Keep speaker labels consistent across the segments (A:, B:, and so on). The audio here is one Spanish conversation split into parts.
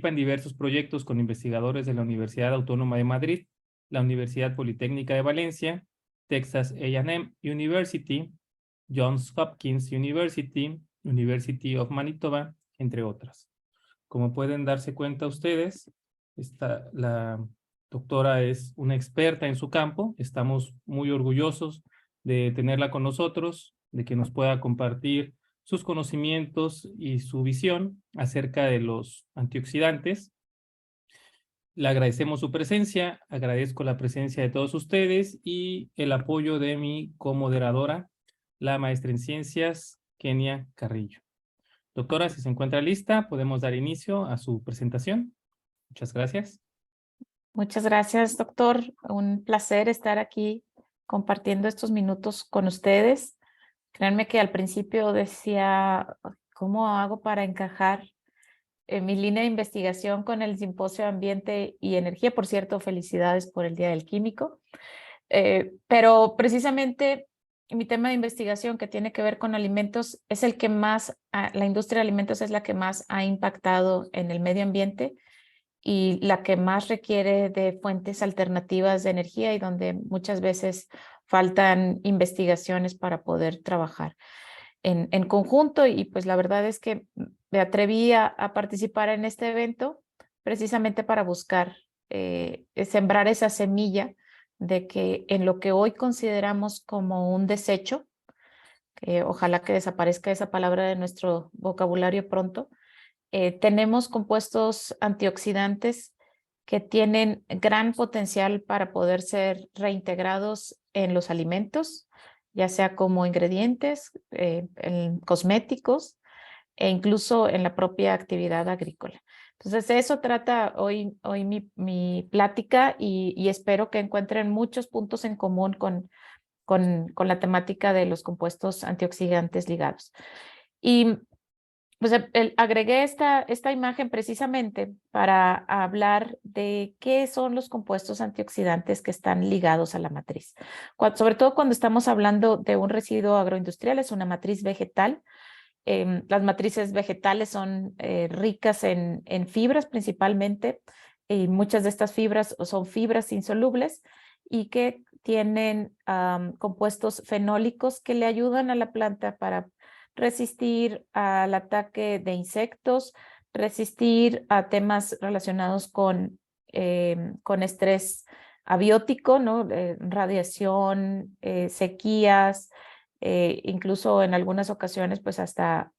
A: En diversos proyectos con investigadores de la Universidad Autónoma de Madrid, la Universidad Politécnica de Valencia, Texas A&M University, Johns Hopkins University, University of Manitoba, entre otras. Como pueden darse cuenta ustedes, la doctora es una experta en su campo. Estamos muy orgullosos de tenerla con nosotros, de que nos pueda compartir sus conocimientos y su visión acerca de los antioxidantes. Le agradecemos su presencia, agradezco la presencia de todos ustedes y el apoyo de mi comoderadora, la maestra en ciencias, Kenia Carrillo. Doctora, si se encuentra lista, podemos dar inicio a su presentación. Muchas gracias.
B: Muchas gracias, doctor. Un placer estar aquí compartiendo estos minutos con ustedes. Créanme que al principio decía, ¿cómo hago para encajar mi línea de investigación con el Simposio de Ambiente y Energía? Por cierto, felicidades por el Día del Químico. Pero precisamente mi tema de investigación, que tiene que ver con alimentos, es el que más, la industria de alimentos es la que más ha impactado en el medio ambiente y la que más requiere de fuentes alternativas de energía y donde muchas veces faltan investigaciones para poder trabajar en conjunto. Y pues la verdad es que me atreví a participar en este evento precisamente para buscar sembrar esa semilla de que en lo que hoy consideramos como un desecho, que ojalá que desaparezca esa palabra de nuestro vocabulario pronto, tenemos compuestos antioxidantes que tienen gran potencial para poder ser reintegrados en los alimentos, ya sea como ingredientes, en cosméticos e incluso en la propia actividad agrícola. Entonces, de eso trata hoy mi plática y espero que encuentren muchos puntos en común con la temática de los compuestos antioxidantes ligados. Y pues agregué esta imagen precisamente para hablar de qué son los compuestos antioxidantes que están ligados a la matriz. Sobre todo cuando estamos hablando de un residuo agroindustrial, es una matriz vegetal. Las matrices vegetales son ricas en fibras principalmente, y muchas de estas fibras son fibras insolubles y que tienen compuestos fenólicos que le ayudan a la planta para resistir al ataque de insectos, resistir a temas relacionados con estrés abiótico, ¿no? Radiación, sequías, incluso en algunas ocasiones, pues hasta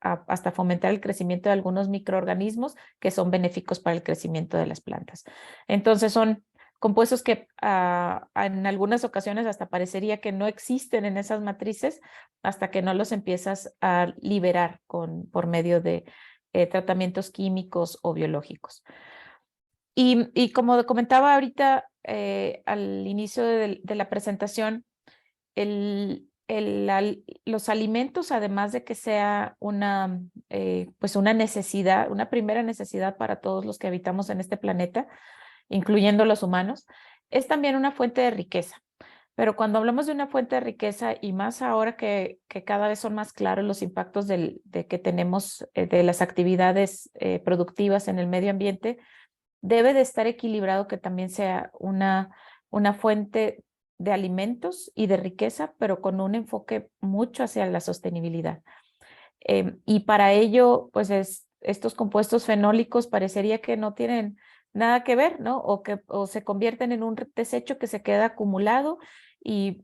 B: fomentar el crecimiento de algunos microorganismos que son benéficos para el crecimiento de las plantas. Entonces son compuestos que en algunas ocasiones hasta parecería que no existen en esas matrices hasta que no los empiezas a liberar por medio de tratamientos químicos o biológicos. Y como comentaba ahorita al inicio de la presentación, los alimentos, además de que sea pues una necesidad, una primera necesidad para todos los que habitamos en este planeta, incluyendo los humanos, es también una fuente de riqueza. Pero cuando hablamos de una fuente de riqueza, y más ahora que cada vez son más claros los impactos de que tenemos de las actividades productivas en el medio ambiente, debe de estar equilibrado que también sea una fuente de alimentos y de riqueza, pero con un enfoque mucho hacia la sostenibilidad. Y para ello, pues estos compuestos fenólicos parecería que no tienen nada que ver, ¿no? O se convierten en un desecho que se queda acumulado y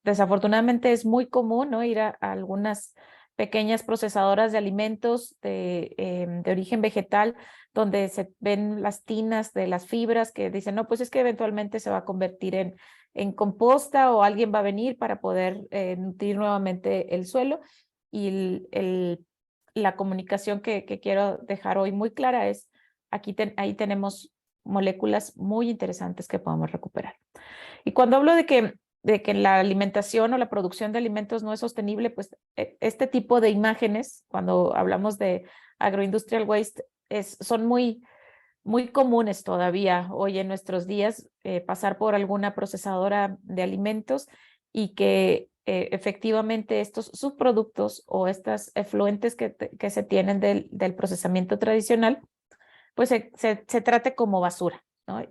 B: desafortunadamente es muy común, ¿no? Ir a algunas pequeñas procesadoras de alimentos de origen vegetal donde se ven las tinas de las fibras que dicen, no, pues es que eventualmente se va a convertir en composta o alguien va a venir para poder nutrir nuevamente el suelo. Y la comunicación que quiero dejar hoy muy clara es, ahí tenemos moléculas muy interesantes que podemos recuperar. Y cuando hablo de que la alimentación o la producción de alimentos no es sostenible, pues este tipo de imágenes, cuando hablamos de agroindustrial waste, son muy comunes todavía hoy en nuestros días, pasar por alguna procesadora de alimentos y que efectivamente estos subproductos o estas efluentes que se tienen del procesamiento tradicional pues se trate como basura, ¿no?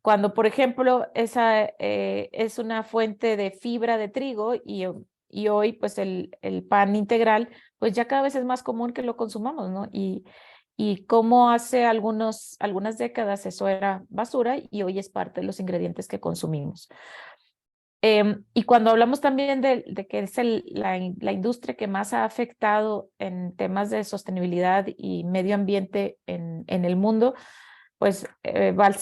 B: Cuando, por ejemplo, esa es una fuente de fibra de trigo y hoy pues el pan integral, pues ya cada vez es más común que lo consumamos, ¿no? Y como hace algunas décadas eso era basura y hoy es parte de los ingredientes que consumimos. Y cuando hablamos también de que es la industria que más ha afectado en temas de sostenibilidad y medio ambiente en el mundo, pues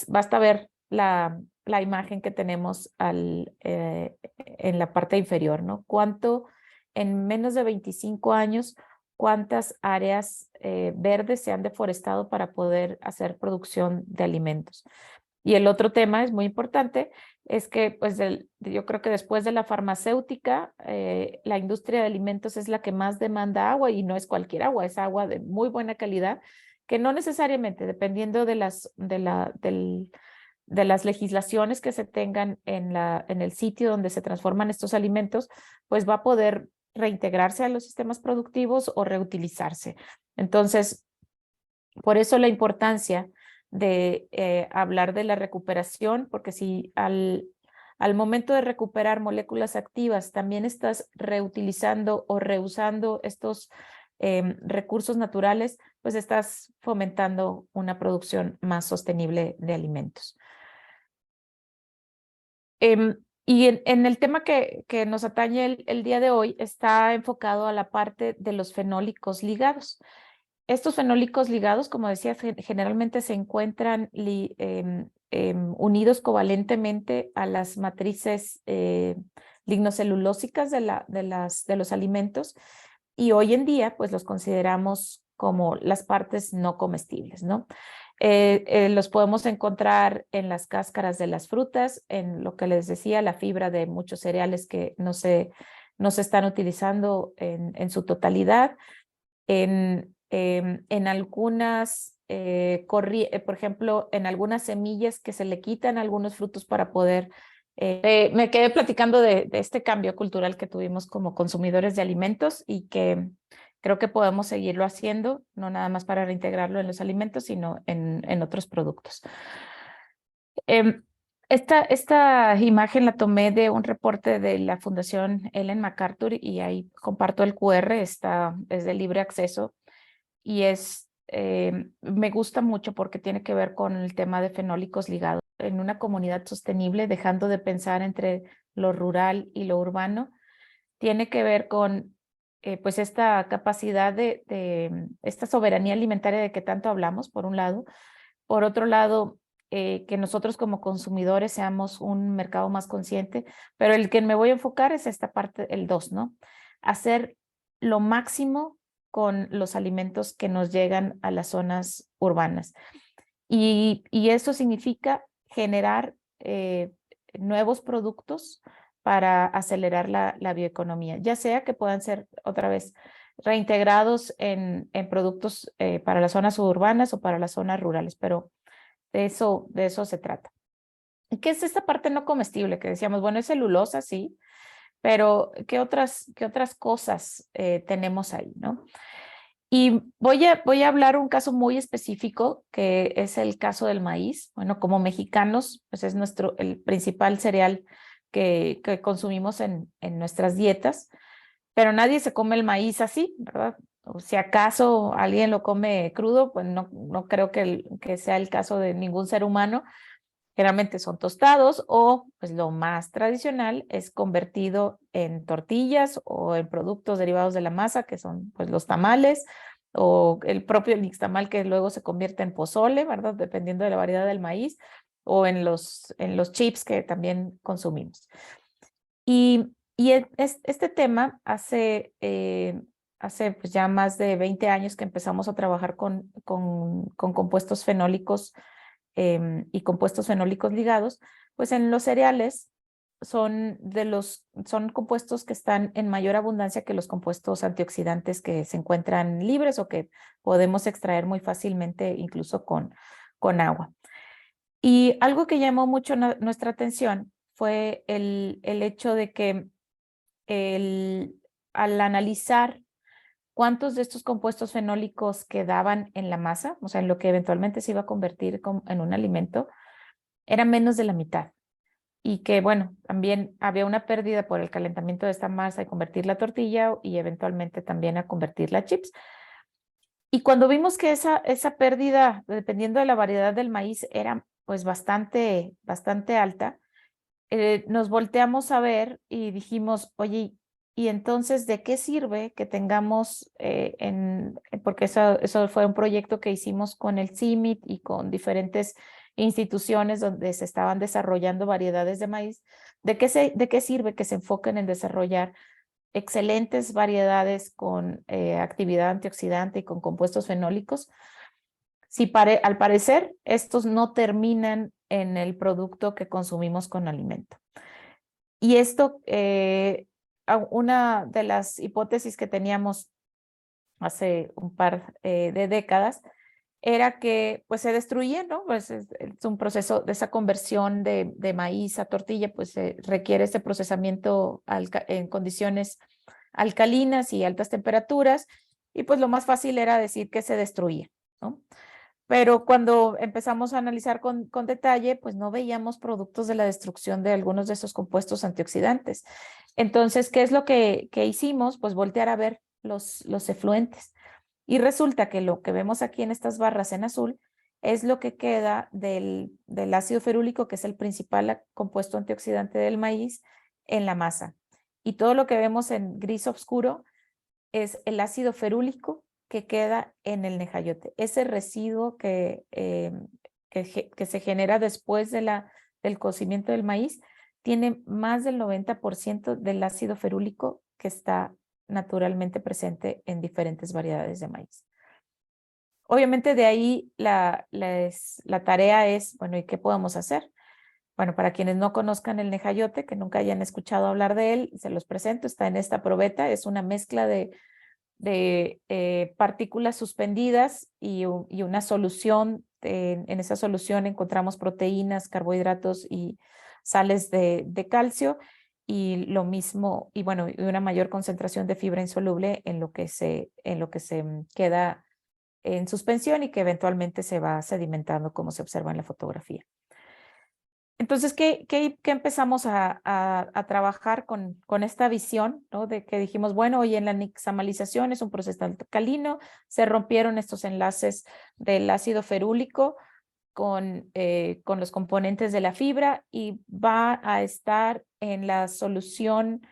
B: basta ver la imagen que tenemos en la parte inferior, ¿no? Cuánto en menos de 25 años, cuántas áreas verdes se han deforestado para poder hacer producción de alimentos. Y el otro tema es muy importante, es que pues yo creo que después de la farmacéutica, la industria de alimentos es la que más demanda agua y no es cualquier agua, es agua de muy buena calidad, que no necesariamente, dependiendo de las legislaciones que se tengan en el sitio donde se transforman estos alimentos, pues va a poder reintegrarse a los sistemas productivos o reutilizarse. Entonces, por eso la importancia de hablar de la recuperación, porque si al momento de recuperar moléculas activas también estás reutilizando o reusando estos recursos naturales, pues estás fomentando una producción más sostenible de alimentos. Y en el tema que nos atañe el día de hoy está enfocado a la parte de los fenólicos ligados. Estos fenólicos ligados, como decía, generalmente se encuentran unidos covalentemente a las matrices lignocelulósicas de los alimentos y hoy en día pues los consideramos como las partes no comestibles, ¿no? Los podemos encontrar en las cáscaras de las frutas, en lo que les decía, la fibra de muchos cereales que no se están utilizando en su totalidad, en algunas, por ejemplo, en algunas semillas que se le quitan a algunos frutos para poder. Me quedé platicando de este cambio cultural que tuvimos como consumidores de alimentos y que creo que podemos seguirlo haciendo, no nada más para reintegrarlo en los alimentos, sino en otros productos. Esta imagen la tomé de un reporte de la Fundación Ellen MacArthur y ahí comparto el QR, es de libre acceso y me gusta mucho porque tiene que ver con el tema de fenólicos ligados en una comunidad sostenible, dejando de pensar entre lo rural y lo urbano. Tiene que ver con pues esta capacidad de esta soberanía alimentaria de que tanto hablamos, por un lado. Por otro lado, que nosotros como consumidores seamos un mercado más consciente, pero el que me voy a enfocar es esta parte, el 2, ¿no? Hacer lo máximo con los alimentos que nos llegan a las zonas urbanas. Y eso significa generar nuevos productos para acelerar la bioeconomía, ya sea que puedan ser otra vez reintegrados en productos para las zonas urbanas o para las zonas rurales, pero de eso se trata. ¿Y qué es esta parte no comestible que decíamos? Bueno, es celulosa, sí, pero ¿qué otras cosas tenemos ahí, no? Y voy a hablar un caso muy específico, que es el caso del maíz. Bueno, como mexicanos, pues es el principal cereal que consumimos en nuestras dietas, pero nadie se come el maíz así, ¿verdad? O si acaso alguien lo come crudo, pues no creo que sea el caso de ningún ser humano. Generalmente son tostados o pues lo más tradicional es convertido en tortillas o en productos derivados de la masa, que son pues los tamales o el propio nixtamal que luego se convierte en pozole, ¿verdad? Dependiendo de la variedad del maíz, o en los chips que también consumimos. Y este tema hace pues ya más de 20 años que empezamos a trabajar con compuestos fenólicos y compuestos fenólicos ligados, pues en los cereales son compuestos que están en mayor abundancia que los compuestos antioxidantes que se encuentran libres o que podemos extraer muy fácilmente incluso con agua. Y algo que llamó mucho nuestra atención fue el hecho de que al analizar ¿cuántos de estos compuestos fenólicos quedaban en la masa? O sea, en lo que eventualmente se iba a convertir en un alimento, era menos de la mitad. Y que, bueno, también había una pérdida por el calentamiento de esta masa y convertirla a tortilla y eventualmente también a convertirla a chips. Y cuando vimos que esa pérdida, dependiendo de la variedad del maíz, era pues bastante alta, nos volteamos a ver y dijimos, oye, ¿y entonces de qué sirve que tengamos, porque eso fue un proyecto que hicimos con el CIMMYT y con diferentes instituciones donde se estaban desarrollando variedades de maíz? ¿De qué sirve que se enfoquen en desarrollar excelentes variedades con actividad antioxidante y con compuestos fenólicos si al parecer estos no terminan en el producto que consumimos con alimento? Y esto, una de las hipótesis que teníamos hace un par de décadas era que pues se destruye, ¿no? Pues es un proceso de esa conversión de maíz a tortilla, pues requiere ese procesamiento en condiciones alcalinas y altas temperaturas, y pues lo más fácil era decir que se destruía, ¿no? Pero cuando empezamos a analizar con detalle, pues no veíamos productos de la destrucción de algunos de esos compuestos antioxidantes. Entonces, ¿qué es lo que hicimos? Pues voltear a ver los efluentes. Y resulta que lo que vemos aquí en estas barras en azul es lo que queda del ácido ferúlico, que es el principal compuesto antioxidante del maíz, en la masa. Y todo lo que vemos en gris oscuro es el ácido ferúlico que queda en el nejayote. Ese residuo que se genera después del cocimiento del maíz tiene más del 90% del ácido ferúlico que está naturalmente presente en diferentes variedades de maíz. Obviamente de ahí la tarea es, bueno, ¿y qué podemos hacer? Bueno, para quienes no conozcan el nejayote, que nunca hayan escuchado hablar de él, se los presento, está en esta probeta, es una mezcla de partículas suspendidas y una solución. En esa solución encontramos proteínas, carbohidratos y sales de calcio, y lo mismo, y bueno, y una mayor concentración de fibra insoluble en lo que se queda en suspensión y que eventualmente se va sedimentando, como se observa en la fotografía. Entonces, ¿qué empezamos a trabajar con esta visión, ¿no? De que dijimos, bueno, hoy en la nixtamalización es un proceso alcalino, se rompieron estos enlaces del ácido ferúlico con los componentes de la fibra, y va a estar en la solución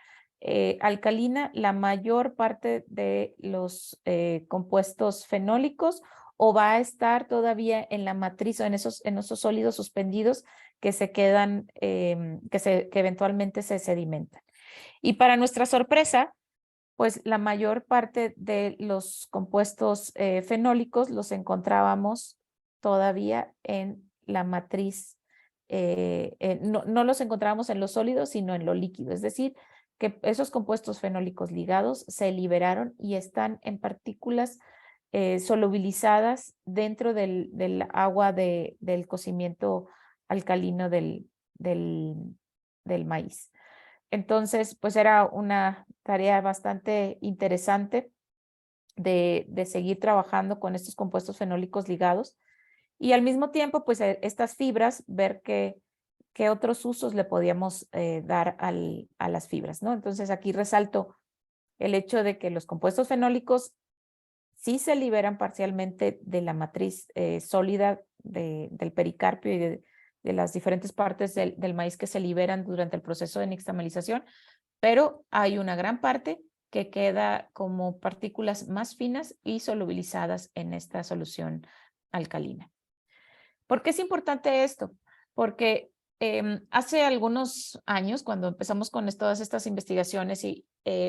B: alcalina la mayor parte de los compuestos fenólicos, o va a estar todavía en la matriz o en esos sólidos suspendidos que se quedan, que eventualmente se sedimentan. Y para nuestra sorpresa, pues la mayor parte de los compuestos fenólicos los encontrábamos todavía en la matriz. No los encontrábamos en lo sólido, sino en lo líquido. Es decir, que esos compuestos fenólicos ligados se liberaron y están en partículas solubilizadas dentro del agua del cocimiento alcalino del maíz. Entonces, pues era una tarea bastante interesante de seguir trabajando con estos compuestos fenólicos ligados, y al mismo tiempo, pues estas fibras, ver qué otros usos le podíamos dar a las fibras, ¿no? Entonces aquí resalto el hecho de que los compuestos fenólicos sí se liberan parcialmente de la matriz sólida del pericarpio y de las diferentes partes del maíz que se liberan durante el proceso de nixtamalización, pero hay una gran parte que queda como partículas más finas y solubilizadas en esta solución alcalina. ¿Por qué es importante esto? Porque hace algunos años, cuando empezamos con todas estas investigaciones, y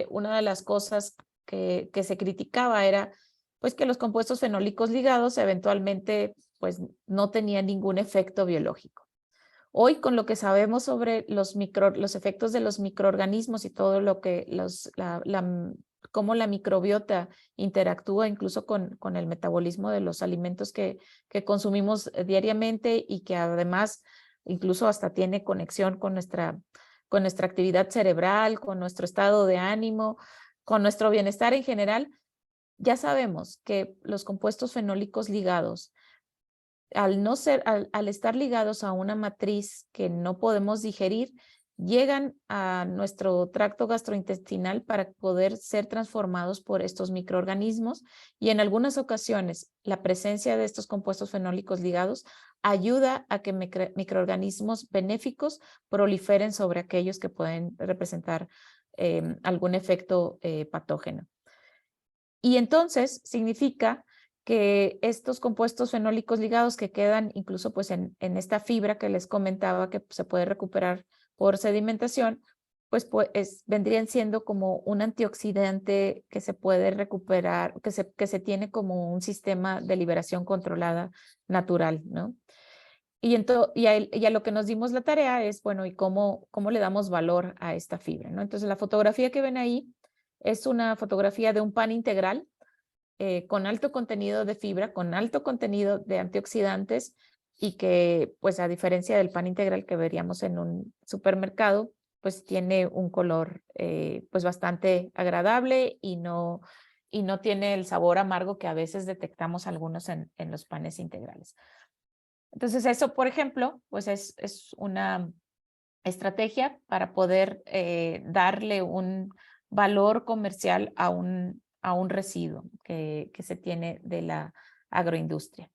B: una de las cosas que se criticaba era pues que los compuestos fenólicos ligados eventualmente pues no tenían ningún efecto biológico. Hoy, con lo que sabemos sobre los efectos de los microorganismos y todo lo que cómo la microbiota interactúa incluso con el metabolismo de los alimentos que consumimos diariamente, y que además incluso hasta tiene conexión con nuestra actividad cerebral, con nuestro estado de ánimo, con nuestro bienestar en general, ya sabemos que los compuestos fenólicos ligados, al estar ligados a una matriz que no podemos digerir, llegan a nuestro tracto gastrointestinal para poder ser transformados por estos microorganismos, y en algunas ocasiones la presencia de estos compuestos fenólicos ligados ayuda a que microorganismos benéficos proliferen sobre aquellos que pueden representar algún efecto patógeno. Y entonces significa que estos compuestos fenólicos ligados que quedan incluso pues en esta fibra que les comentaba que se puede recuperar por sedimentación, pues, vendrían siendo como un antioxidante que se puede recuperar, que se tiene como un sistema de liberación controlada natural, ¿no? Y a lo que nos dimos la tarea es, bueno, ¿y cómo le damos valor a esta fibra, ¿no? Entonces la fotografía que ven ahí es una fotografía de un pan integral con alto contenido de fibra, con alto contenido de antioxidantes, y que, pues a diferencia del pan integral que veríamos en un supermercado, pues tiene un color pues bastante agradable y no tiene el sabor amargo que a veces detectamos algunos en los panes integrales. Entonces eso, por ejemplo, pues es una estrategia para poder darle un valor comercial a un residuo que se tiene de la agroindustria.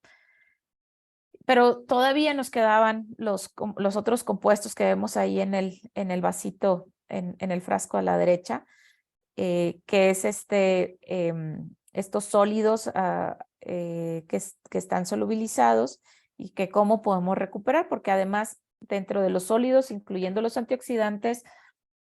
B: Pero todavía nos quedaban los otros compuestos que vemos ahí en el vasito, en el frasco a la derecha, que es estos sólidos que están solubilizados y que cómo podemos recuperar, porque además dentro de los sólidos, incluyendo los antioxidantes,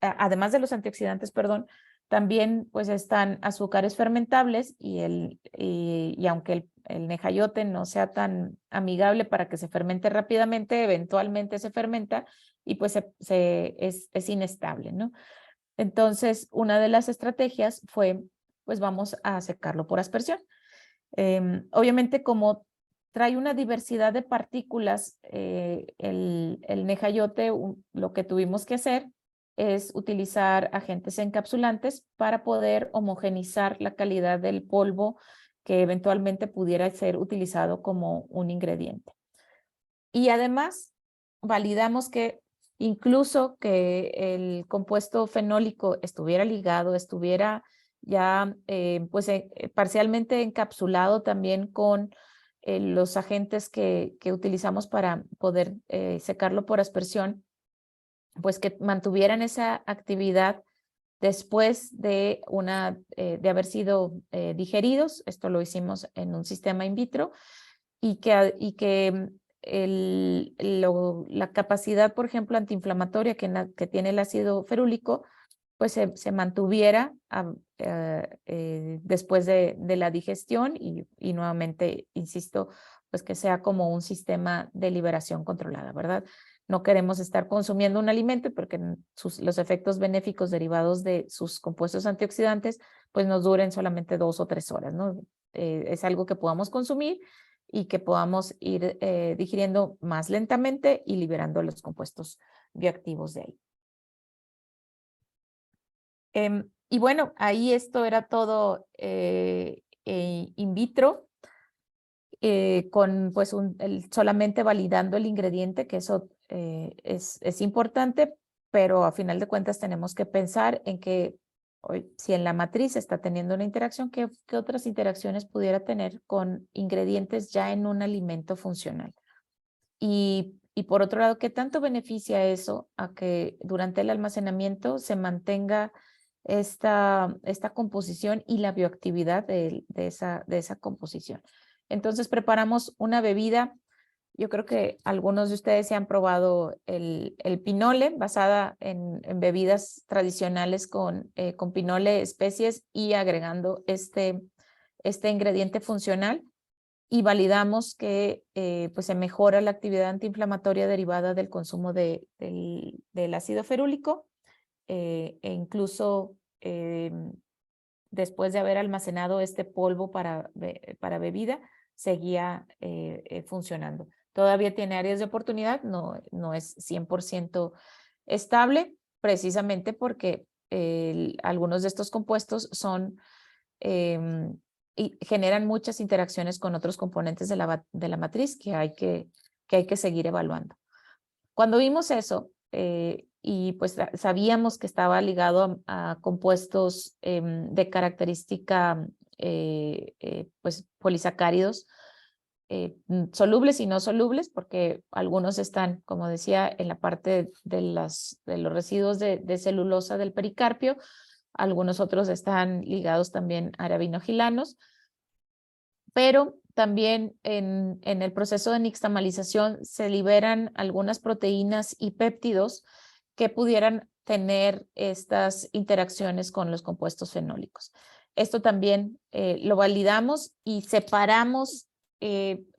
B: además de los antioxidantes, perdón, también pues están azúcares fermentables y aunque el nejayote no sea tan amigable para que se fermente rápidamente, eventualmente se fermenta y pues es inestable, ¿no? Entonces, una de las estrategias fue, pues vamos a secarlo por aspersión. Obviamente, como trae una diversidad de partículas, el nejayote, lo que tuvimos que hacer es utilizar agentes encapsulantes para poder homogenizar la calidad del polvo que eventualmente pudiera ser utilizado como un ingrediente. Y además, validamos que incluso que el compuesto fenólico estuviera ligado, estuviera ya pues parcialmente encapsulado también con los agentes que utilizamos para poder secarlo por aspersión, pues que mantuvieran esa actividad después de haber sido digeridos. Esto lo hicimos en un sistema in vitro, y que la capacidad, por ejemplo, antiinflamatoria que tiene el ácido ferúlico, pues se mantuviera después de la digestión y nuevamente, insisto, pues que sea como un sistema de liberación controlada, ¿verdad? No queremos estar consumiendo un alimento porque los efectos benéficos derivados de sus compuestos antioxidantes pues nos duren solamente 2 o 3 horas, ¿no? Es algo que podamos consumir y que podamos ir digiriendo más lentamente y liberando los compuestos bioactivos de ahí. Y bueno, ahí esto era todo in vitro, con pues solamente validando el ingrediente, que eso es importante, pero a final de cuentas tenemos que pensar en que si en la matriz está teniendo una interacción, ¿qué otras interacciones pudiera tener con ingredientes ya en un alimento funcional? Y por otro lado, ¿qué tanto beneficia eso a que durante el almacenamiento se mantenga esta composición y la bioactividad de esa composición? Entonces preparamos una bebida. Yo creo que algunos de ustedes se han probado el pinole, basada en bebidas tradicionales con pinole, especies y agregando este ingrediente funcional, y validamos que pues se mejora la actividad antiinflamatoria derivada del consumo del ácido ferúlico, e incluso después de haber almacenado este polvo para bebida, seguía funcionando. Todavía tiene áreas de oportunidad, no es 100% estable, precisamente porque algunos de estos compuestos son y generan muchas interacciones con otros componentes de la matriz que hay que seguir evaluando. Cuando vimos eso, y pues sabíamos que estaba ligado a compuestos de característica pues polisacáridos, solubles y no solubles, porque algunos están, como decía, en la parte de los residuos de celulosa del pericarpio, algunos otros están ligados también a arabinogilanos, pero también en el proceso de nixtamalización se liberan algunas proteínas y péptidos que pudieran tener estas interacciones con los compuestos fenólicos. Esto también lo validamos y separamos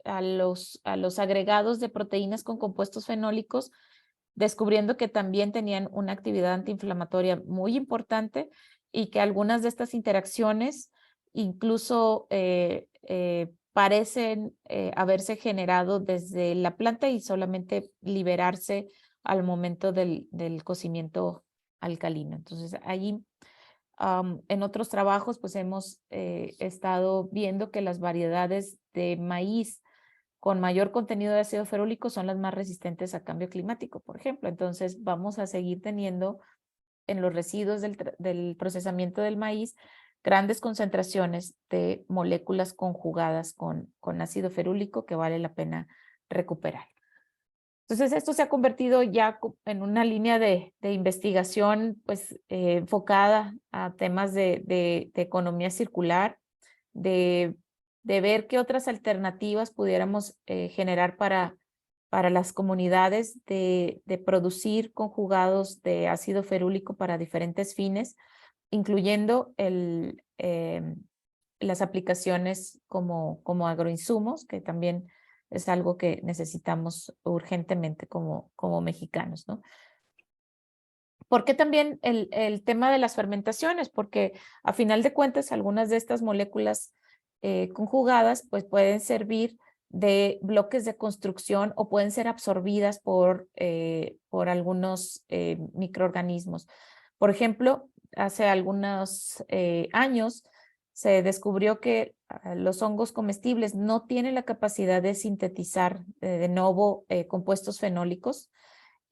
B: a los agregados de proteínas con compuestos fenólicos, descubriendo que también tenían una actividad antiinflamatoria muy importante y que algunas de estas interacciones incluso parecen haberse generado desde la planta y solamente liberarse al momento del cocimiento alcalino. Entonces, allí en otros trabajos, pues hemos estado viendo que las variedades de maíz con mayor contenido de ácido ferúlico son las más resistentes a cambio climático, por ejemplo. Entonces, vamos a seguir teniendo en los residuos del procesamiento del maíz grandes concentraciones de moléculas conjugadas con ácido ferúlico que vale la pena recuperar. Entonces, esto se ha convertido ya en una línea de investigación pues, enfocada a temas de economía circular, de ver qué otras alternativas pudiéramos generar para las comunidades de producir conjugados de ácido ferúlico para diferentes fines, incluyendo las aplicaciones como agroinsumos, que también es algo que necesitamos urgentemente como mexicanos, ¿no? ¿Por qué también el tema de las fermentaciones? Porque a final de cuentas algunas de estas moléculas conjugadas pues pueden servir de bloques de construcción o pueden ser absorbidas por algunos microorganismos. Por ejemplo, hace algunos años se descubrió que los hongos comestibles no tienen la capacidad de sintetizar de nuevo compuestos fenólicos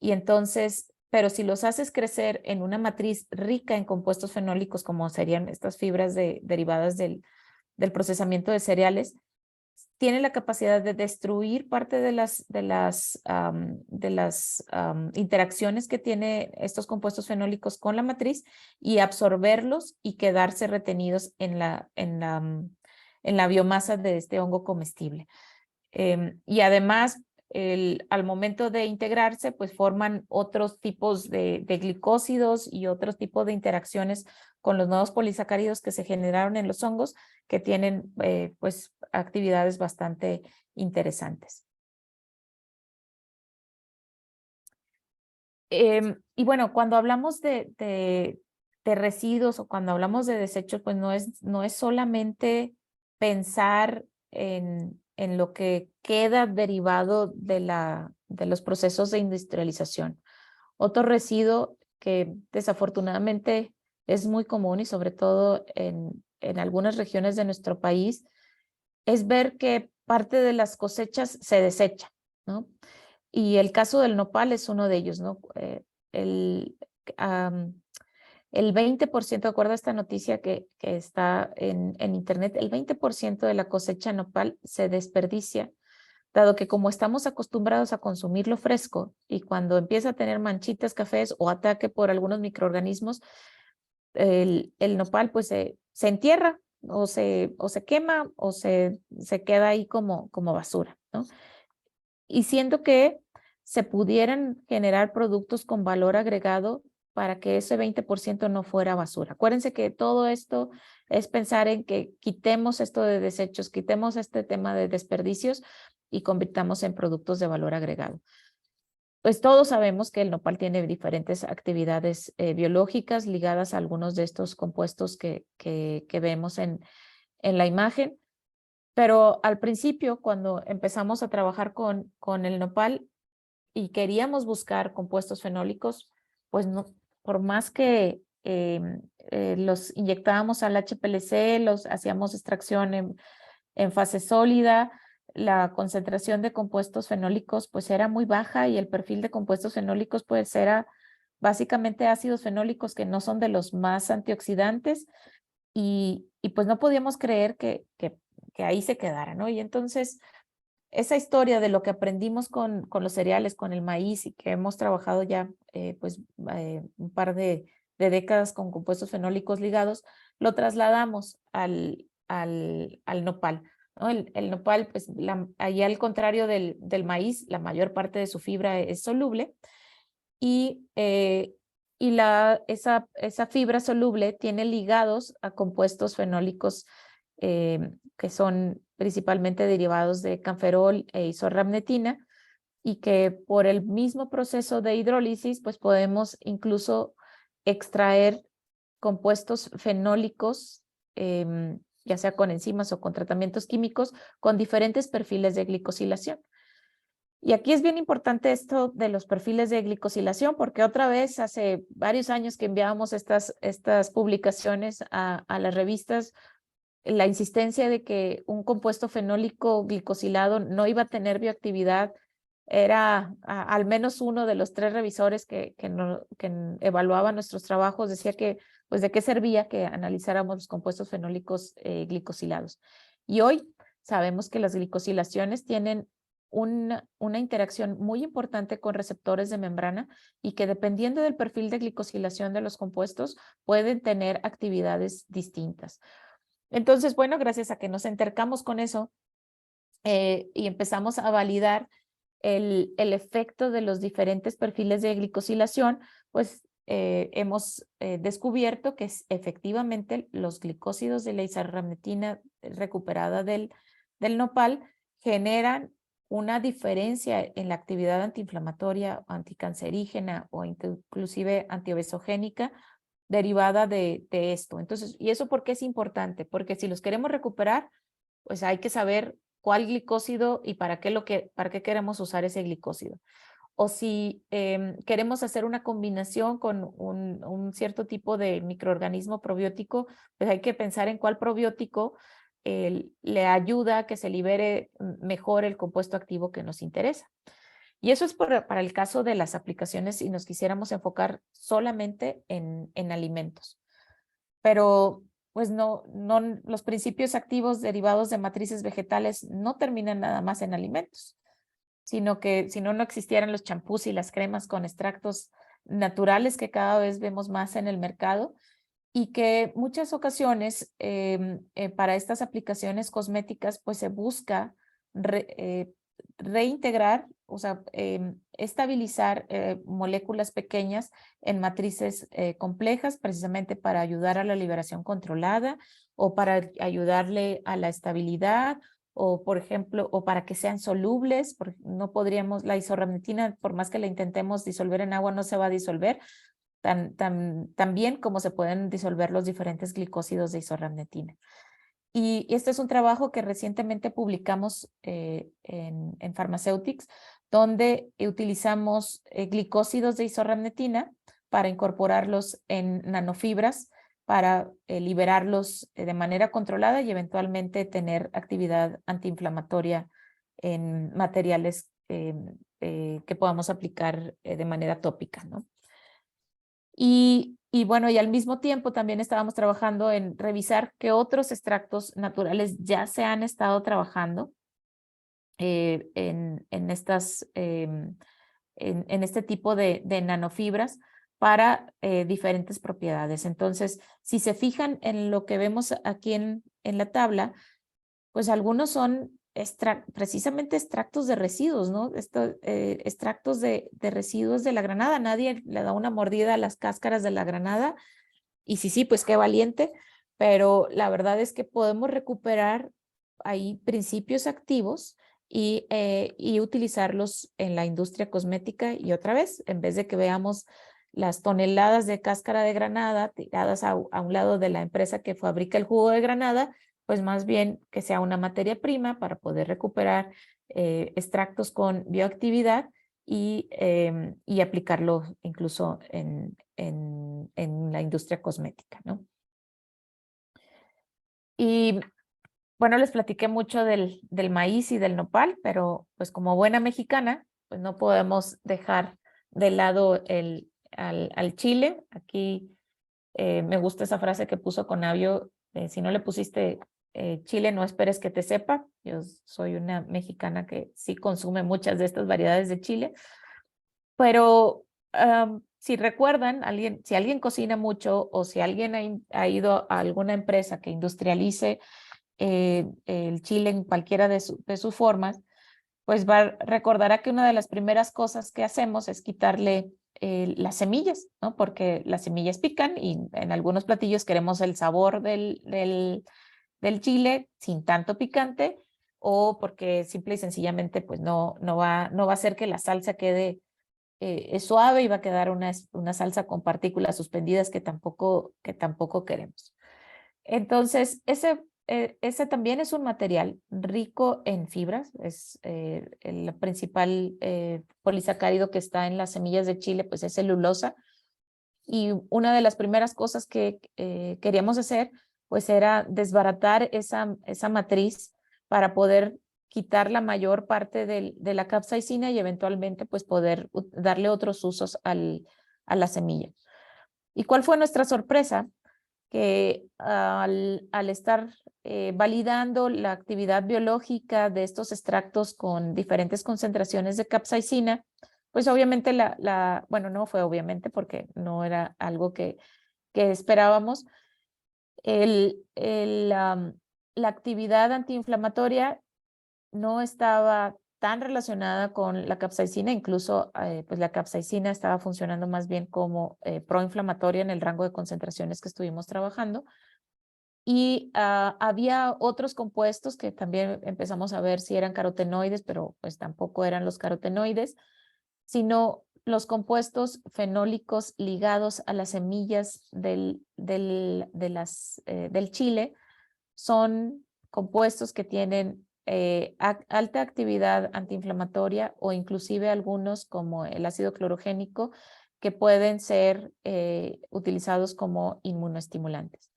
B: y entonces, pero si los haces crecer en una matriz rica en compuestos fenólicos como serían estas fibras derivadas del procesamiento de cereales, tiene la capacidad de destruir parte de las interacciones que tiene estos compuestos fenólicos con la matriz y absorberlos y quedarse retenidos en la biomasa de este hongo comestible. Y además, al momento de integrarse, pues forman otros tipos de glicósidos y otros tipos de interacciones con los nuevos polisacáridos que se generaron en los hongos, que tienen pues actividades bastante interesantes. Y bueno, cuando hablamos de residuos o cuando hablamos de desechos, pues no es solamente pensar en lo que queda derivado de los procesos de industrialización. Otro residuo que desafortunadamente es muy común y sobre todo en algunas regiones de nuestro país es ver que parte de las cosechas se desecha, ¿no? Y el caso del nopal es uno de ellos, ¿no? El 20%, de acuerdo a esta noticia que está en internet, el 20% de la cosecha nopal se desperdicia, dado que como estamos acostumbrados a consumirlo fresco y cuando empieza a tener manchitas cafés o ataque por algunos microorganismos, el nopal pues se entierra o se quema o se queda ahí como basura, ¿no? Y siento que se pudieran generar productos con valor agregado para que ese 20% no fuera basura. Acuérdense que todo esto es pensar en que quitemos esto de desechos, quitemos este tema de desperdicios y convirtamos en productos de valor agregado. Pues todos sabemos que el nopal tiene diferentes actividades biológicas ligadas a algunos de estos compuestos que vemos en la imagen, pero al principio, cuando empezamos a trabajar con el nopal y queríamos buscar compuestos fenólicos, pues no, por más que los inyectábamos al HPLC, los hacíamos extracción en fase sólida. La concentración de compuestos fenólicos pues era muy baja y el perfil de compuestos fenólicos pues era básicamente ácidos fenólicos que no son de los más antioxidantes y pues no podíamos creer que ahí se quedara, ¿no? Y entonces esa historia de lo que aprendimos con los cereales, con el maíz y que hemos trabajado ya un par de décadas con compuestos fenólicos ligados, lo trasladamos al nopal, ¿no? El nopal, pues ahí al contrario del maíz, la mayor parte de su fibra es soluble y esa fibra soluble tiene ligados a compuestos fenólicos que son principalmente derivados de canferol e isorramnetina y que por el mismo proceso de hidrólisis pues podemos incluso extraer compuestos fenólicos, ya sea con enzimas o con tratamientos químicos, con diferentes perfiles de glicosilación. Y aquí es bien importante esto de los perfiles de glicosilación, porque otra vez hace varios años que enviábamos estas publicaciones a las revistas, la insistencia de que un compuesto fenólico glicosilado no iba a tener bioactividad era al menos uno de los 3 revisores que evaluaban nuestros trabajos, decía que, pues, ¿de qué servía que analizáramos los compuestos fenólicos glicosilados? Y hoy sabemos que las glicosilaciones tienen una interacción muy importante con receptores de membrana y que dependiendo del perfil de glicosilación de los compuestos pueden tener actividades distintas. Entonces, bueno, gracias a que nos entercamos con eso y empezamos a validar el efecto de los diferentes perfiles de glicosilación, pues hemos descubierto que efectivamente los glicósidos de la isorramnetina recuperada del nopal generan una diferencia en la actividad antiinflamatoria, anticancerígena o inclusive antiobesogénica derivada de esto. Entonces, ¿y eso por qué es importante? Porque si los queremos recuperar, pues hay que saber cuál glicósido y para qué queremos usar ese glicósido. O si queremos hacer una combinación con un cierto tipo de microorganismo probiótico, pues hay que pensar en cuál probiótico le ayuda a que se libere mejor el compuesto activo que nos interesa. Y eso es para el caso de las aplicaciones si nos quisiéramos enfocar solamente en alimentos. Pero pues no, los principios activos derivados de matrices vegetales no terminan nada más en alimentos, sino que si no, no existieran los champús y las cremas con extractos naturales que cada vez vemos más en el mercado y que muchas ocasiones para estas aplicaciones cosméticas pues se busca reintegrar, o sea, estabilizar moléculas pequeñas en matrices complejas precisamente para ayudar a la liberación controlada o para ayudarle a la estabilidad o, por ejemplo, o para que sean solubles, porque no podríamos, la isorramnetina, por más que la intentemos disolver en agua, no se va a disolver tan bien como se pueden disolver los diferentes glicósidos de isorramnetina. Y este es un trabajo que recientemente publicamos en Pharmaceutics, donde utilizamos glicósidos de isorramnetina para incorporarlos en nanofibras para liberarlos de manera controlada y eventualmente tener actividad antiinflamatoria en materiales que podamos aplicar de manera tópica, ¿no? Y bueno, y al mismo tiempo también estábamos trabajando en revisar qué otros extractos naturales ya se han estado trabajando en este tipo de nanofibras para diferentes propiedades. Entonces, si se fijan en lo que vemos aquí en la tabla, pues algunos son precisamente extractos de residuos, ¿no? Extractos de residuos de la granada. Nadie le da una mordida a las cáscaras de la granada. Y sí, pues qué valiente. Pero la verdad es que podemos recuperar ahí principios activos y utilizarlos en la industria cosmética. Y otra vez, en vez de que veamos las toneladas de cáscara de granada tiradas a un lado de la empresa que fabrica el jugo de granada, pues más bien que sea una materia prima para poder recuperar extractos con bioactividad y aplicarlo incluso en la industria cosmética, ¿no? Y bueno, les platiqué mucho del maíz y del nopal, pero pues como buena mexicana, pues no podemos dejar de lado al chile. Aquí me gusta esa frase que puso Conavio, si no le pusiste chile, no esperes que te sepa. Yo soy una mexicana que sí consume muchas de estas variedades de chile, pero si recuerdan, si alguien cocina mucho o si alguien ha ido a alguna empresa que industrialice el chile en cualquiera de sus formas, pues recordará que una de las primeras cosas que hacemos es quitarle las semillas, ¿no? Porque las semillas pican y en algunos platillos queremos el sabor del chile sin tanto picante, o porque simple y sencillamente pues no va a hacer que la salsa quede es suave y va a quedar una salsa con partículas suspendidas que tampoco queremos. Entonces, ese también es un material rico en fibras, es el principal polisacárido que está en las semillas de chile, pues es celulosa. Y una de las primeras cosas que queríamos hacer, pues era desbaratar esa matriz para poder quitar la mayor parte de la capsaicina y eventualmente pues poder darle otros usos a la semilla. ¿Y cuál fue nuestra sorpresa? Que al estar validando la actividad biológica de estos extractos con diferentes concentraciones de capsaicina, pues obviamente bueno, no fue obviamente porque no era algo que esperábamos, la actividad antiinflamatoria no estaba tan relacionada con la capsaicina, incluso pues la capsaicina estaba funcionando más bien como proinflamatoria en el rango de concentraciones que estuvimos trabajando. Y había otros compuestos que también empezamos a ver si eran carotenoides, pero pues tampoco eran los carotenoides, sino los compuestos fenólicos ligados a las semillas del chile. Son compuestos que tienen alta actividad antiinflamatoria o inclusive algunos como el ácido clorogénico que pueden ser utilizados como inmunoestimulantes.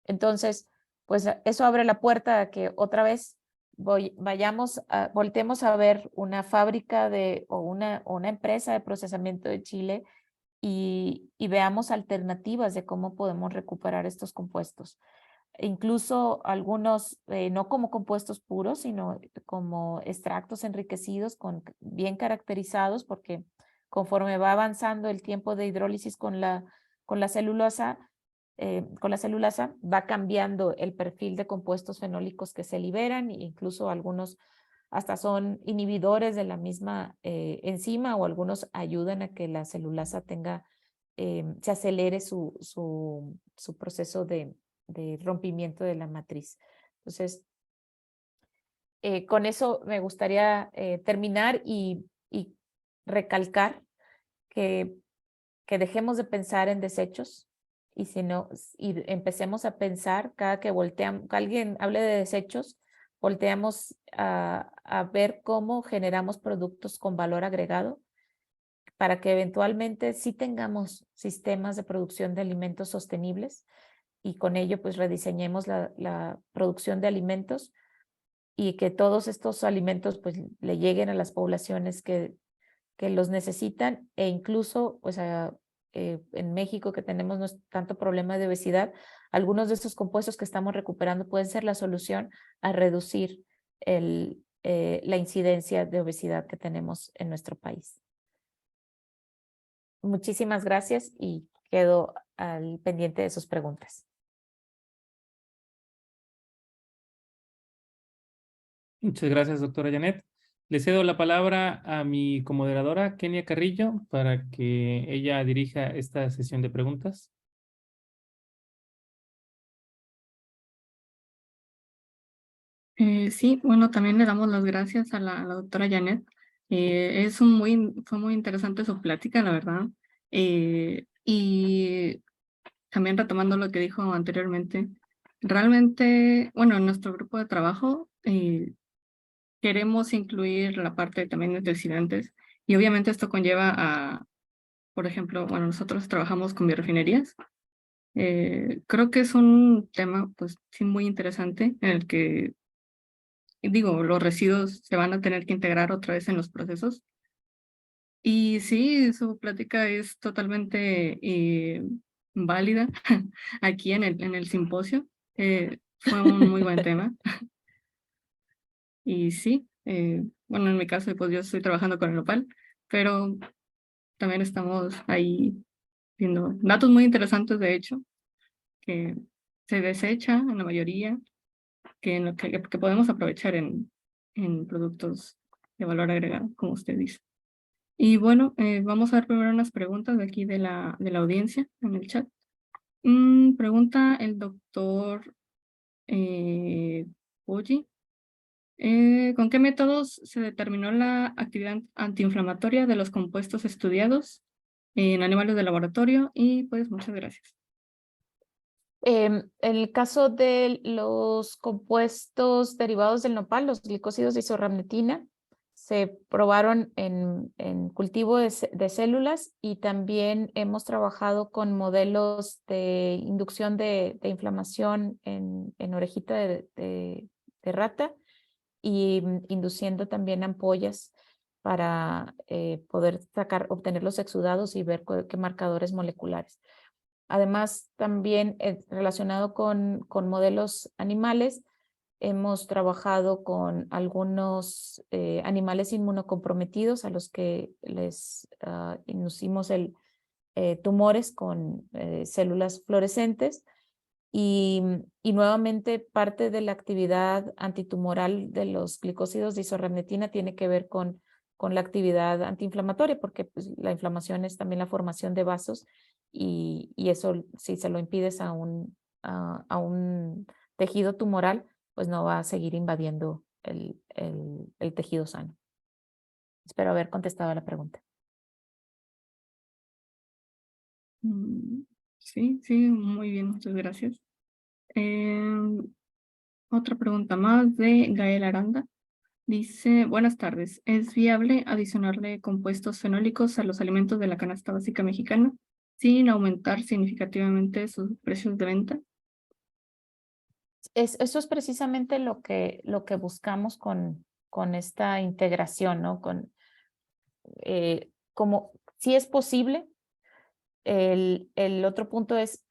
B: Entonces, pues eso abre la puerta a que otra vez voltemos a ver una fábrica o una empresa de procesamiento de chile y veamos alternativas de cómo podemos recuperar estos compuestos. Incluso algunos, no como compuestos puros, sino como extractos enriquecidos, bien caracterizados, porque conforme va avanzando el tiempo de hidrólisis con la celulosa, va cambiando el perfil de compuestos fenólicos que se liberan, e incluso algunos hasta son inhibidores de la misma enzima, o algunos ayudan a que la celulasa se acelere su proceso de rompimiento de la matriz. Entonces, con eso me gustaría terminar y recalcar que dejemos de pensar en desechos y empecemos a pensar cada que alguien hable de desechos, volteamos a ver cómo generamos productos con valor agregado para que eventualmente sí tengamos sistemas de producción de alimentos sostenibles y con ello pues rediseñemos la producción de alimentos y que todos estos alimentos pues le lleguen a las poblaciones que los necesitan, e incluso pues en México, que tenemos tanto problema de obesidad, algunos de estos compuestos que estamos recuperando pueden ser la solución a reducir la incidencia de obesidad que tenemos en nuestro país. Muchísimas gracias y quedo al pendiente de sus preguntas.
A: Muchas gracias, doctora Janet. Le cedo la palabra a mi comoderadora, Kenia Carrillo, para que ella dirija esta sesión de preguntas.
C: Sí, bueno, también le damos las gracias a la doctora Janet. Fue muy interesante su plática, la verdad. Y también retomando lo que dijo anteriormente, realmente, bueno, en nuestro grupo de trabajo queremos incluir la parte también de antioxidantes Y obviamente esto conlleva a, por ejemplo, bueno, nosotros trabajamos con biorefinerías. Creo que es un tema, pues sí, muy interesante en el que, digo, los residuos se van a tener que integrar otra vez en los procesos. Y sí, su plática es totalmente válida aquí en el simposio. Fue un muy buen tema. Y sí, bueno, en mi caso, pues yo estoy trabajando con el nopal, pero también estamos ahí viendo datos muy interesantes, de hecho, que se desecha en la mayoría, que podemos aprovechar en productos de valor agregado, como usted dice. Y bueno, vamos a ver primero unas preguntas de aquí de la audiencia en el chat. Pregunta el doctor Poggi. ¿Con qué métodos se determinó la actividad antiinflamatoria de los compuestos estudiados en animales de laboratorio? Y pues muchas gracias.
B: En el caso de los compuestos derivados del nopal, los glicósidos de isorramnetina, se probaron en cultivo de células, y también hemos trabajado con modelos de inducción de inflamación en orejita de rata, y induciendo también ampollas para poder obtener los exudados y ver qué marcadores moleculares. Además, también relacionado con modelos animales, hemos trabajado con algunos animales inmunocomprometidos a los que les inducimos tumores con células fluorescentes, y nuevamente parte de la actividad antitumoral de los glicósidos de isorramnetina tiene que ver con la actividad antiinflamatoria, porque pues, la inflamación es también la formación de vasos, y eso, si se lo impides a un tejido tumoral, pues no va a seguir invadiendo el tejido sano. Espero haber contestado a la pregunta.
C: Sí, sí, muy bien, muchas gracias. Otra pregunta más de Gael Aranda. Dice, buenas tardes. ¿Es viable adicionarle compuestos fenólicos a los alimentos de la canasta básica mexicana sin aumentar significativamente sus precios de venta?
B: Eso es precisamente lo que buscamos con esta integración, ¿no? Como si es posible. El otro punto es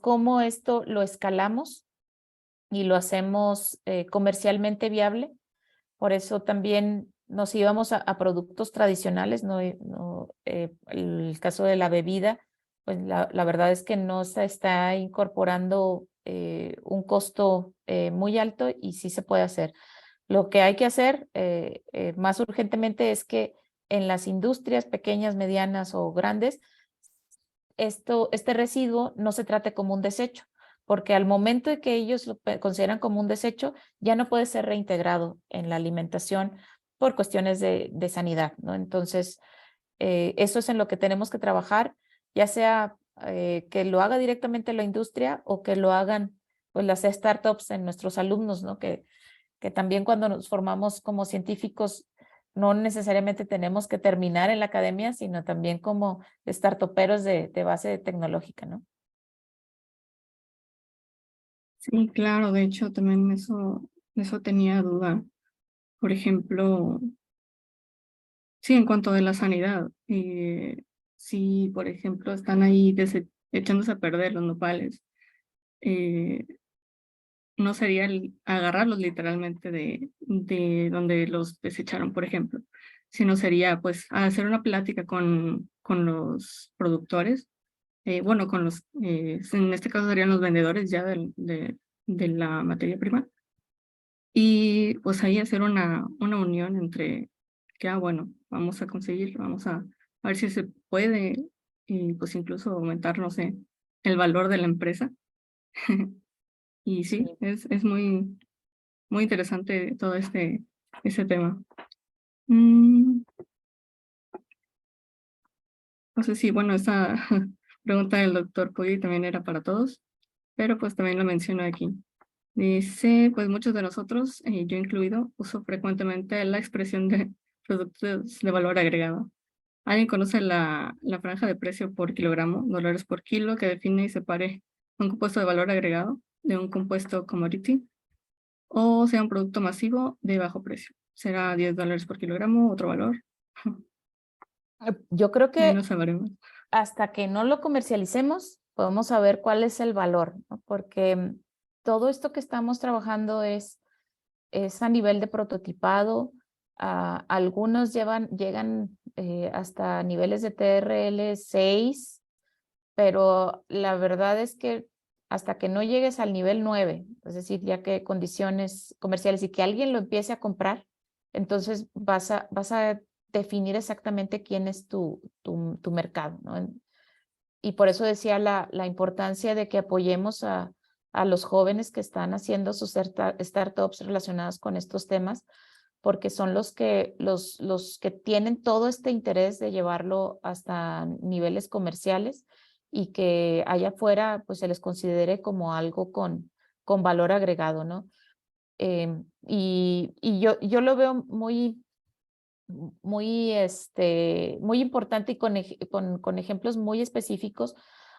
B: cómo esto lo escalamos y lo hacemos comercialmente viable. Por eso también nos íbamos a productos tradicionales, el caso de la bebida, pues la verdad es que no se está incorporando un costo muy alto, y sí se puede hacer. Lo que hay que hacer más urgentemente es que en las industrias pequeñas, medianas o grandes, este residuo no se trate como un desecho, porque al momento de que ellos lo consideran como un desecho, ya no puede ser reintegrado en la alimentación por cuestiones de sanidad, ¿no? Entonces, eso es en lo que tenemos que trabajar, ya sea que lo haga directamente la industria, o que lo hagan pues las startups en nuestros alumnos, ¿no? Que también cuando nos formamos como científicos, no necesariamente tenemos que terminar en la academia, sino también como startuperos de base tecnológica, ¿no?
C: Sí, claro, de hecho también eso tenía duda. Por ejemplo, sí, en cuanto de la sanidad, si por ejemplo están ahí echándose a perder los nopales, eh, no sería agarrarlos literalmente de donde los desecharon, por ejemplo, sino sería pues hacer una plática con los productores, bueno, en este caso serían los vendedores ya de la materia prima, y pues ahí hacer una unión entre que, bueno, vamos a ver si se puede, y pues incluso aumentar, no sé, el valor de la empresa. Y
B: Sí.
C: sí, es muy, muy interesante todo ese tema. No sé si, bueno, esta pregunta del doctor Puy también era para todos, pero pues también lo menciono aquí. Dice, pues muchos de nosotros, yo incluido, uso frecuentemente la expresión de productos de valor agregado. ¿Alguien conoce la franja de precio por kilogramo, dólares por kilo, que define y separe un compuesto de valor agregado de un compuesto commodity? O sea, un producto masivo de bajo precio. ¿Será $10 por kilogramo, otro valor?
B: Yo creo
C: Ahí
B: que
C: no sabremos.
B: hasta que no lo comercialicemos, podemos saber cuál es el valor, ¿no? Porque todo esto que estamos trabajando es a nivel de prototipado. Algunos llegan hasta niveles de TRL 6, pero la verdad es que hasta que no llegues al nivel 9, es decir, ya que condiciones comerciales y que alguien lo empiece a comprar, entonces vas a definir exactamente quién es tu mercado, ¿no? Y por eso decía la importancia de que apoyemos a los jóvenes que están haciendo sus startups relacionadas con estos temas, porque son los que tienen todo este interés de llevarlo hasta niveles comerciales y que allá afuera pues se les considere como algo con valor agregado, ¿no? Y yo lo veo muy importante y con ejemplos muy específicos.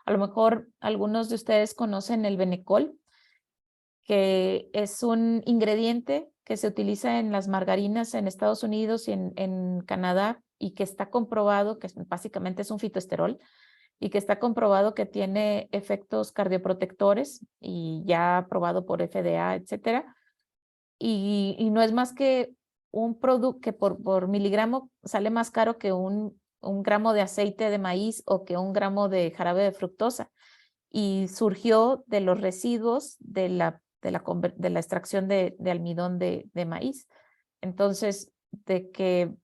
B: A lo mejor algunos de ustedes conocen el Benecol, que es un ingrediente que se utiliza en las margarinas en Estados Unidos y en Canadá, y que está comprobado que básicamente es un fitoesterol, y que está comprobado que tiene efectos cardioprotectores y ya aprobado por FDA, etcétera. Y no es más que un producto que por miligramo sale más caro que un gramo de aceite de maíz o que un gramo de jarabe de fructosa. Y surgió de los residuos de la extracción de almidón de maíz. Entonces, ¿qué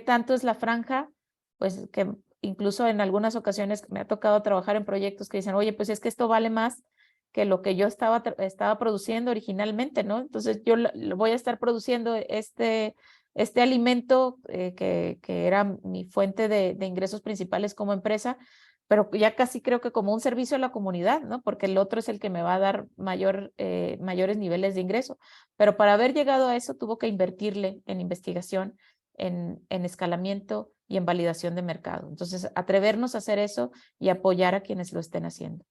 B: tanto es la franja? Pues que incluso en algunas ocasiones me ha tocado trabajar en proyectos que dicen, oye, pues es que esto vale más que lo que yo estaba produciendo originalmente, ¿no? Entonces yo lo voy a estar produciendo este alimento que era mi fuente de ingresos principales como empresa, pero ya casi creo que como un servicio a la comunidad, ¿no? Porque el otro es el que me va a dar mayores niveles de ingreso. Pero para haber llegado a eso tuvo que invertirle en investigación, en escalamiento y en validación de mercado. Entonces, atrevernos a hacer eso y apoyar a quienes lo estén haciendo.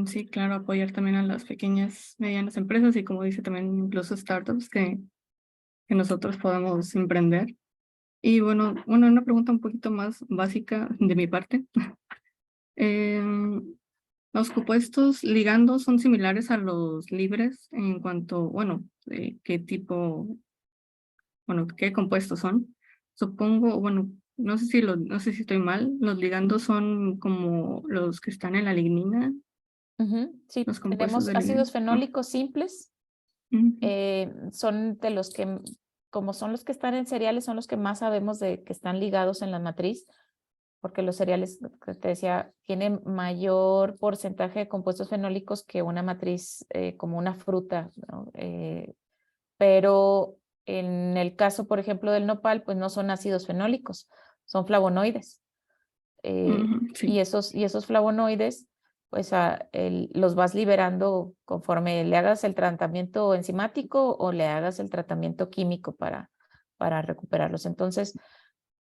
C: Sí, claro, apoyar también a las pequeñas, medianas empresas y como dice también incluso startups que nosotros podamos emprender. Y bueno, una pregunta un poquito más básica de mi parte. ¿Los compuestos ligandos son similares a los libres en cuanto, bueno, qué tipo, bueno, qué compuestos son? Supongo, bueno, no sé si estoy mal, los ligandos son como los que están en la lignina,
B: Sí,
C: los compuestos
B: tenemos
C: de lignina.
B: ácidos fenólicos simples,
C: Ujú.
B: son de los que, como son los que están en cereales, son los que más sabemos de que están ligados en la matriz, porque los cereales, que te decía, tienen mayor porcentaje de compuestos fenólicos que una matriz como una fruta, ¿no? Pero en el caso, por ejemplo, del nopal, pues no son ácidos fenólicos, son flavonoides. Y
C: Sí.
B: esos flavonoides, pues los vas liberando conforme le hagas el tratamiento enzimático o le hagas el tratamiento químico para recuperarlos. Entonces,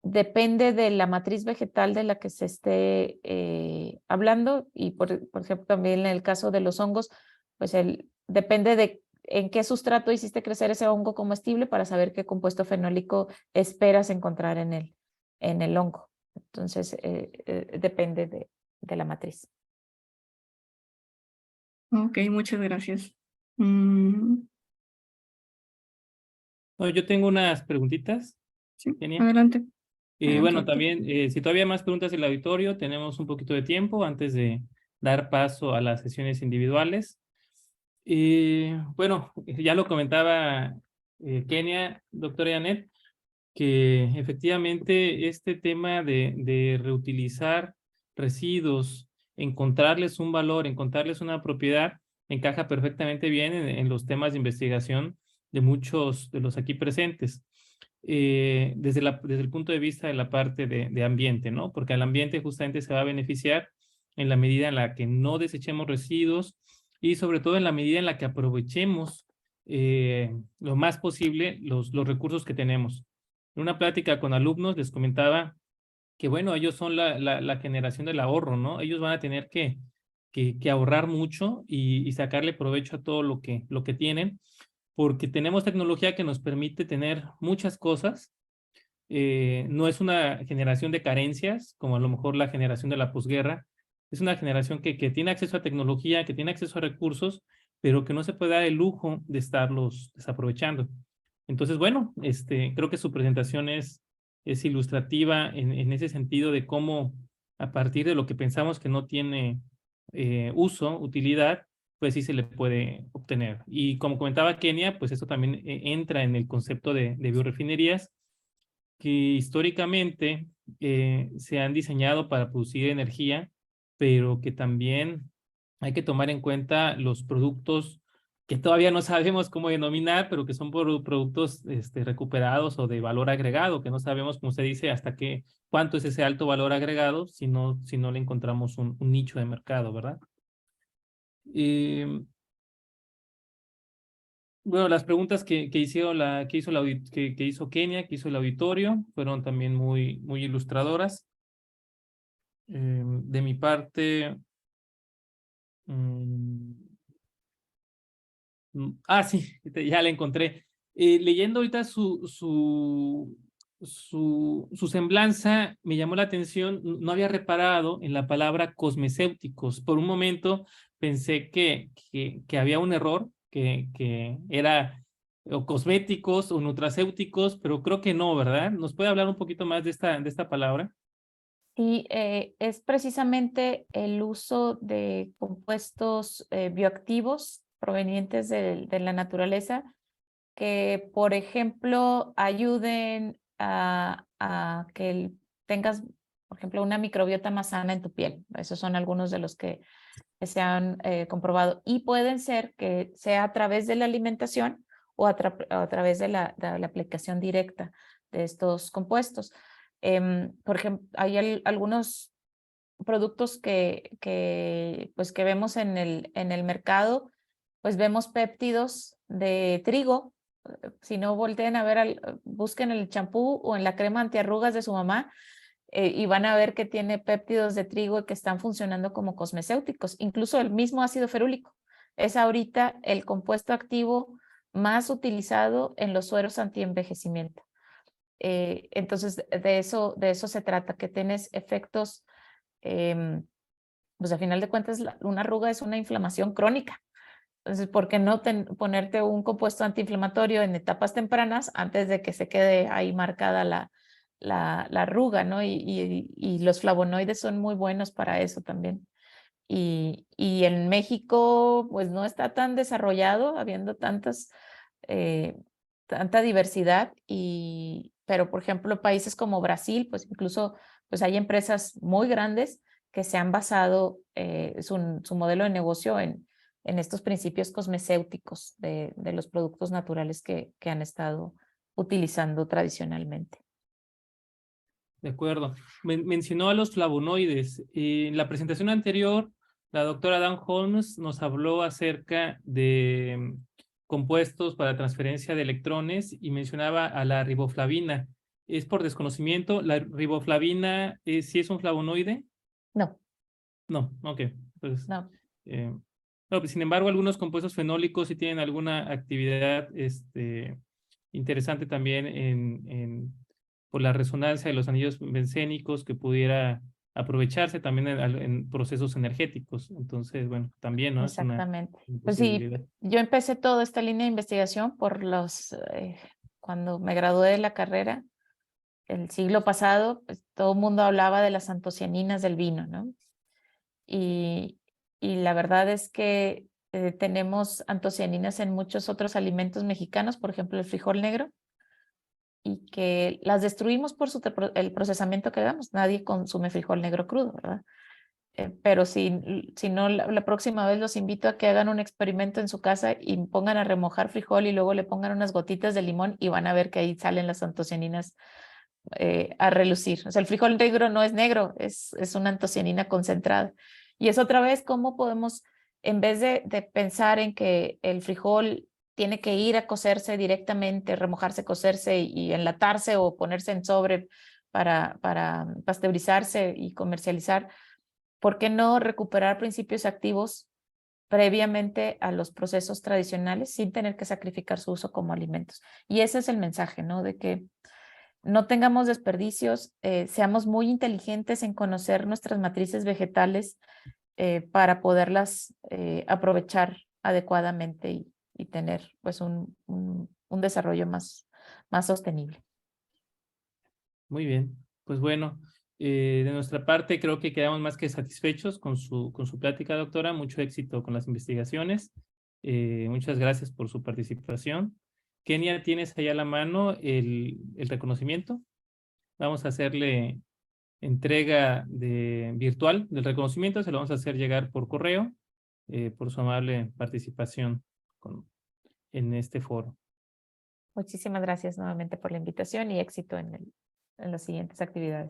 B: depende de la matriz vegetal de la que se esté hablando, y por ejemplo, también en el caso de los hongos, pues depende de en qué sustrato hiciste crecer ese hongo comestible para saber qué compuesto fenólico esperas encontrar en el hongo. Entonces, depende de la matriz.
C: Ok, muchas gracias. Mm,
A: No, yo tengo unas preguntitas,
C: sí,
A: Kenia.
C: adelante. Adelante,
A: Bueno,
C: doctor.
A: también, si todavía hay más preguntas del auditorio, tenemos un poquito de tiempo antes de dar paso a las sesiones individuales. Bueno, ya lo comentaba Kenia, doctora Janet, que efectivamente este tema de reutilizar residuos, encontrarles un valor, encontrarles una propiedad, encaja perfectamente bien en los temas de investigación de muchos de los aquí presentes. Desde el punto de vista de la parte de ambiente, ¿no? Porque el ambiente justamente se va a beneficiar en la medida en la que no desechemos residuos y sobre todo en la medida en la que aprovechemos lo más posible los recursos que tenemos. En una plática con alumnos les comentaba que, bueno, ellos son la generación del ahorro, ¿no? Ellos van a tener que ahorrar mucho y sacarle provecho a todo lo que tienen, porque tenemos tecnología que nos permite tener muchas cosas. No es una generación de carencias, como a lo mejor la generación de la posguerra. Es una generación que tiene acceso a tecnología, que tiene acceso a recursos, pero que no se puede dar el lujo de estarlos desaprovechando. Entonces, bueno, creo que su presentación es ilustrativa en ese sentido de cómo, a partir de lo que pensamos que no tiene uso, utilidad, pues sí se le puede obtener. Y como comentaba Kenia, pues eso también entra en el concepto de biorefinerías, que históricamente se han diseñado para producir energía, pero que también hay que tomar en cuenta los productos que todavía no sabemos cómo denominar, pero que son productos recuperados o de valor agregado, que no sabemos, como se dice, hasta cuánto es ese alto valor agregado si no le encontramos un nicho de mercado, ¿verdad? Bueno, las preguntas que hizo Kenia, que hizo el auditorio, fueron también muy ilustradoras. De mi parte, mm, sí, ya la encontré. Leyendo ahorita su semblanza, me llamó la atención, no había reparado en la palabra cosmecéuticos. Por un momento pensé que había un error, que era o cosméticos o nutracéuticos, pero creo que no, ¿verdad? ¿Nos puede hablar un poquito más de esta palabra?
B: Sí, es precisamente el uso de compuestos bioactivos provenientes de la naturaleza que, por ejemplo, ayuden a que tengas, por ejemplo, una microbiota más sana en tu piel. Esos son algunos de los que se han comprobado. Y pueden ser que sea a través de la alimentación o a través de la aplicación directa de estos compuestos. Por ejemplo, hay algunos productos pues, que vemos en el mercado, pues vemos péptidos de trigo. Si no, volteen a ver, busquen el champú o en la crema antiarrugas de su mamá y van a ver que tiene péptidos de trigo que están funcionando como cosmecéuticos. Incluso el mismo ácido ferúlico es ahorita el compuesto activo más utilizado en los sueros antienvejecimiento. Entonces, de eso se trata, que tienes efectos, pues a final de cuentas, una arruga es una inflamación crónica. Entonces, ¿por qué no ponerte un compuesto antiinflamatorio en etapas tempranas antes de que se quede ahí marcada la arruga, ¿no? Y los flavonoides son muy buenos para eso también. Y en México, pues no está tan desarrollado, habiendo tanta diversidad, pero por ejemplo, países como Brasil, pues incluso pues hay empresas muy grandes que se han basado su modelo de negocio en estos principios cosmecéuticos de los productos naturales que han estado utilizando tradicionalmente.
A: De acuerdo. Mencionó a los flavonoides. En la presentación anterior, la doctora Dan Holmes nos habló acerca de compuestos para transferencia de electrones y mencionaba a la riboflavina. ¿Es por desconocimiento? ¿La riboflavina sí es un flavonoide?
B: No,
A: No, ok. Pues,
B: no.
A: no, pues, sin embargo, algunos compuestos fenólicos sí tienen alguna actividad interesante también por la resonancia de los anillos bencénicos que pudiera aprovecharse también en procesos energéticos. Entonces, bueno, también, ¿no? Es una
B: Exactamente. Pues sí,
A: posibilidad.
B: yo empecé toda esta línea de investigación cuando me gradué de la carrera, el siglo pasado, pues todo el mundo hablaba de las antocianinas del vino, ¿no? Y la verdad es que tenemos antocianinas en muchos otros alimentos mexicanos, por ejemplo, el frijol negro, y que las destruimos por el procesamiento que damos. Nadie consume frijol negro crudo, ¿verdad? Pero si no, la próxima vez los invito a que hagan un experimento en su casa y pongan a remojar frijol y luego le pongan unas gotitas de limón y van a ver que ahí salen las antocianinas a relucir. O sea, el frijol negro no es negro, es una antocianina concentrada. Y es otra vez cómo podemos, en vez de pensar en que el frijol tiene que ir a cocerse directamente, remojarse, cocerse y enlatarse o ponerse en sobre para pasteurizarse y comercializar, ¿por qué no recuperar principios activos previamente a los procesos tradicionales sin tener que sacrificar su uso como alimentos? Y ese es el mensaje, ¿no? De que no tengamos desperdicios, seamos muy inteligentes en conocer nuestras matrices vegetales para poderlas aprovechar adecuadamente y tener pues un desarrollo más sostenible.
A: Muy bien, pues bueno, de nuestra parte creo que quedamos más que satisfechos con su plática, doctora. Mucho éxito con las investigaciones. Muchas gracias por su participación. Kenia, ¿tienes ahí a la mano el reconocimiento? Vamos a hacerle entrega virtual del reconocimiento, se lo vamos a hacer llegar por correo por su amable participación en este foro.
B: Muchísimas gracias nuevamente por la invitación y éxito en las siguientes actividades.